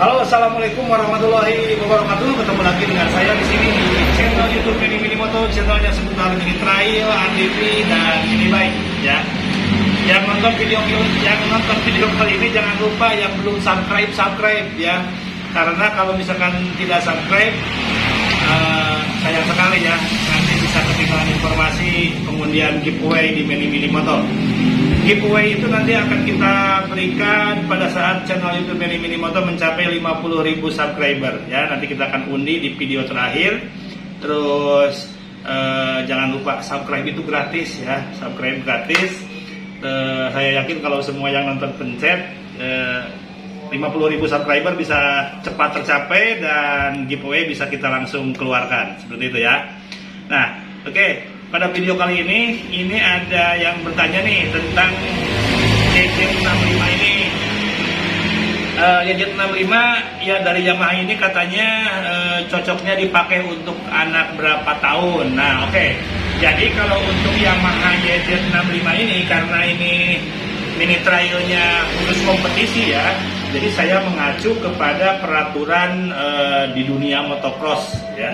Halo, assalamualaikum warahmatullahi wabarakatuh. Ketemu lagi dengan saya di sini di channel YouTube Mini Minimoto, channelnya seputar mini trail, ATV dan mini bike. Ya, yang nonton video kali ini jangan lupa yang belum subscribe ya. Karena kalau misalkan tidak subscribe, sayang sekali ya. Nanti bisa ketinggalan informasi pengundian giveaway di Mini Minimoto. Giveaway itu nanti akan kita berikan pada saat channel YouTube Mini Minimoto mencapai 50.000 subscriber ya. Nanti kita akan undi di video terakhir. Terus jangan lupa subscribe itu gratis ya, subscribe gratis. Saya yakin kalau semua yang nonton pencet 50.000 subscriber bisa cepat tercapai dan giveaway bisa kita langsung keluarkan seperti itu ya. Nah, oke. Pada video kali ini ada yang bertanya nih tentang YZ65 ini. YZ65 ya dari Yamaha ini katanya cocoknya dipakai untuk anak berapa tahun. Nah, oke. Jadi kalau untuk Yamaha YZ65 ini karena ini mini trailnya khusus kompetisi ya. Jadi saya mengacu kepada peraturan di dunia motocross ya.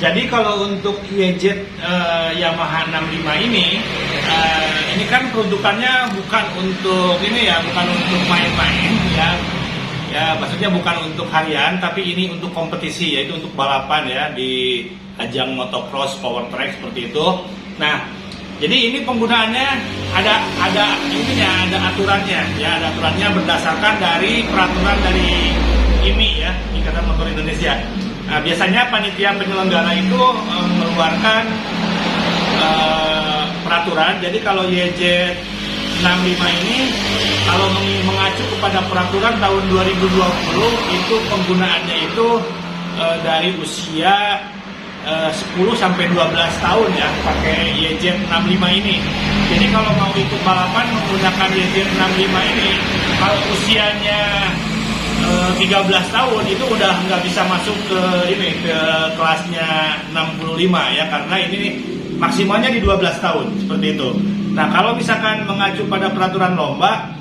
Jadi kalau untuk YZ Yamaha 65 ini kan peruntukannya bukan untuk ini ya, bukan untuk main-main ya. Ya, maksudnya bukan untuk harian, tapi ini untuk kompetisi, yaitu untuk balapan ya di ajang motocross power track seperti itu. Nah, jadi ini penggunaannya ada aturannya ya, ada aturannya berdasarkan dari peraturan dari IMI ya, Ikatan Motor Indonesia. Nah, biasanya panitia penyelenggara itu mengeluarkan peraturan. Jadi kalau YZ65 ini kalau mengacu kepada peraturan tahun 2020 itu penggunaannya itu dari usia 10 sampai 12 tahun ya pakai YZ65 ini. Jadi kalau mau ikut balapan menggunakan YZ65 ini kalau usianya 13 tahun itu udah nggak bisa masuk ke kelasnya 65 ya, karena ini maksimalnya di 12 tahun seperti itu. Nah, kalau misalkan mengacu pada peraturan lomba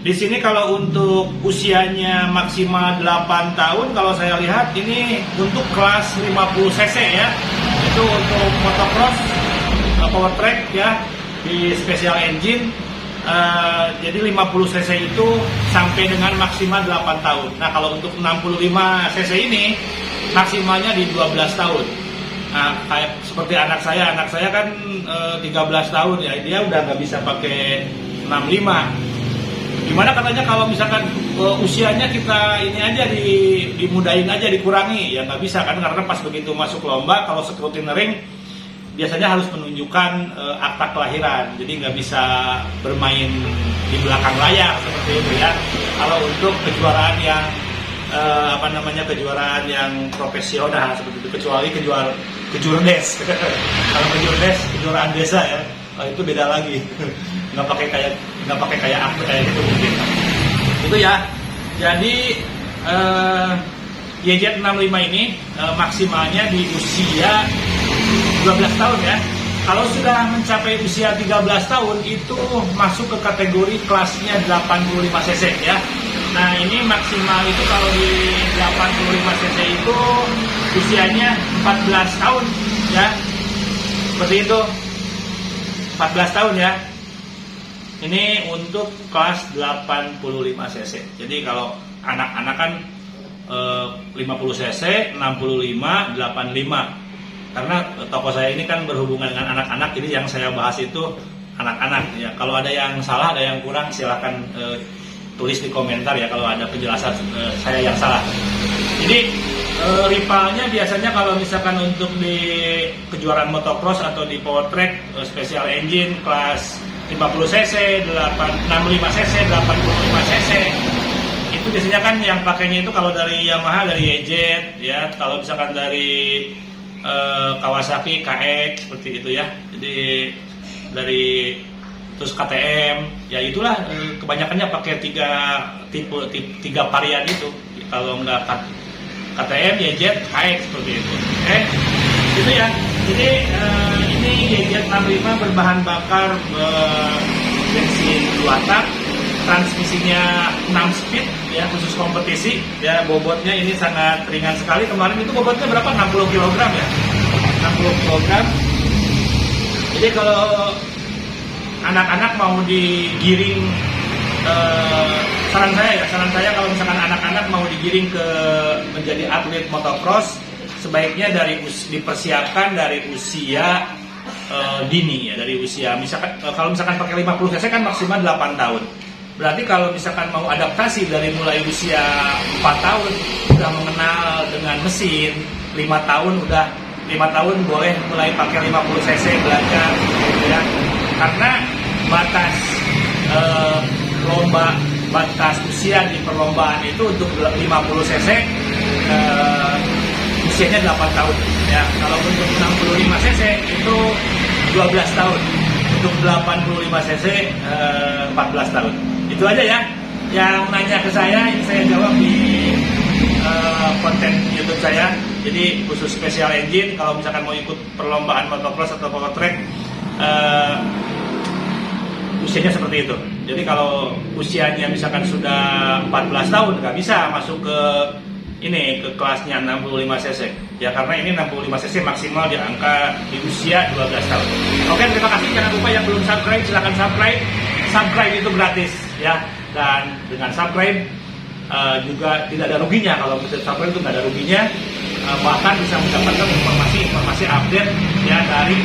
di sini kalau untuk usianya maksimal 8 tahun kalau saya lihat ini untuk kelas 50 cc ya, itu untuk motocross power track ya di special engine. Jadi 50 cc itu sampai dengan maksimal 8 tahun. Nah, kalau untuk 65 cc ini maksimalnya di 12 tahun. Nah, kayak seperti anak saya kan 13 tahun ya, dia udah nggak bisa pakai 65. Gimana katanya kalau misalkan usianya kita ini aja dimudahin aja, dikurangi, ya nggak bisa kan, karena pas begitu masuk lomba kalau scrutineering biasanya harus menunjukkan akta kelahiran, jadi nggak bisa bermain di belakang layar seperti itu ya. Kalau untuk kejuaraan yang kejuaraan yang profesional seperti itu, kecuali kejurdes. Kalau kejurdes kejuaraan desa ya, itu beda lagi. nggak pakai kayak akta kayak gitu mungkin. Itu ya. Jadi YZ65 ini maksimalnya di usia 12 tahun ya. Kalau sudah mencapai usia 13 tahun itu masuk ke kategori kelasnya 85 cc ya. Nah, ini maksimal itu kalau di 85 cc itu usianya 14 tahun ya. Seperti itu. 14 tahun ya. Ini untuk kelas 85 cc. Jadi kalau anak-anak kan 50 cc, 65, 85. Karena toko saya ini kan berhubungan dengan anak-anak, jadi yang saya bahas itu anak-anak ya. Kalau ada yang salah, ada yang kurang, silakan tulis di komentar ya kalau ada penjelasan saya yang salah. Jadi rivalnya biasanya kalau misalkan untuk di kejuaraan motocross atau di power track special engine kelas 50 cc, 65 cc, 85 cc itu biasanya kan yang pakainya itu kalau dari Yamaha dari YZ ya, kalau misalkan dari Kawasaki KX seperti itu ya. Jadi dari terus KTM ya itulah kebanyakannya pakai tiga varian itu. Kalau enggak KTM, YZ, KX seperti itu. Itu ya. Jadi ini YZ 65 berbahan bakar bensin 2 tak, transmisinya 6 speed ya, khusus kompetisi ya. Bobotnya ini sangat ringan sekali. Kemarin itu bobotnya berapa? 60 kg ya. 60 kg. Jadi kalau anak-anak mau digiring, saran saya kalau misalkan anak-anak mau digiring ke menjadi atlet motocross, sebaiknya dipersiapkan dari usia dini ya, dari usia misalkan kalau misalkan pakai 50 cc kan maksimal 8 tahun. Berarti kalau misalkan mau adaptasi dari mulai usia 4 tahun sudah mengenal dengan mesin, 5 tahun boleh mulai pakai 50 cc belajar gitu ya. Karena batas usia di perlombaan itu untuk 50 cc usianya 8 tahun ya. Kalau untuk 65 cc itu 12 tahun. Untuk 85 cc 14 tahun. Itu aja ya yang nanya ke saya, ini saya jawab di konten YouTube saya. Jadi khusus special engine, kalau misalkan mau ikut perlombaan motocross atau power track usianya seperti itu. Jadi kalau usianya misalkan sudah 14 tahun nggak bisa masuk ke kelasnya 65 cc ya, karena ini 65 cc maksimal di angka di usia 12 tahun. Oke, terima kasih. Jangan lupa yang belum subscribe silahkan subscribe itu gratis ya, dan dengan subscribe juga tidak ada ruginya. Kalau bisa subscribe itu nggak ada ruginya, bahkan bisa mendapatkan informasi update ya dari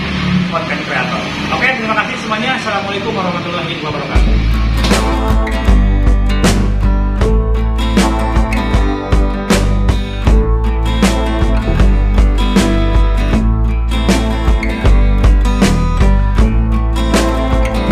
konten kreator. Oke, terima kasih semuanya. Assalamualaikum warahmatullahi wabarakatuh.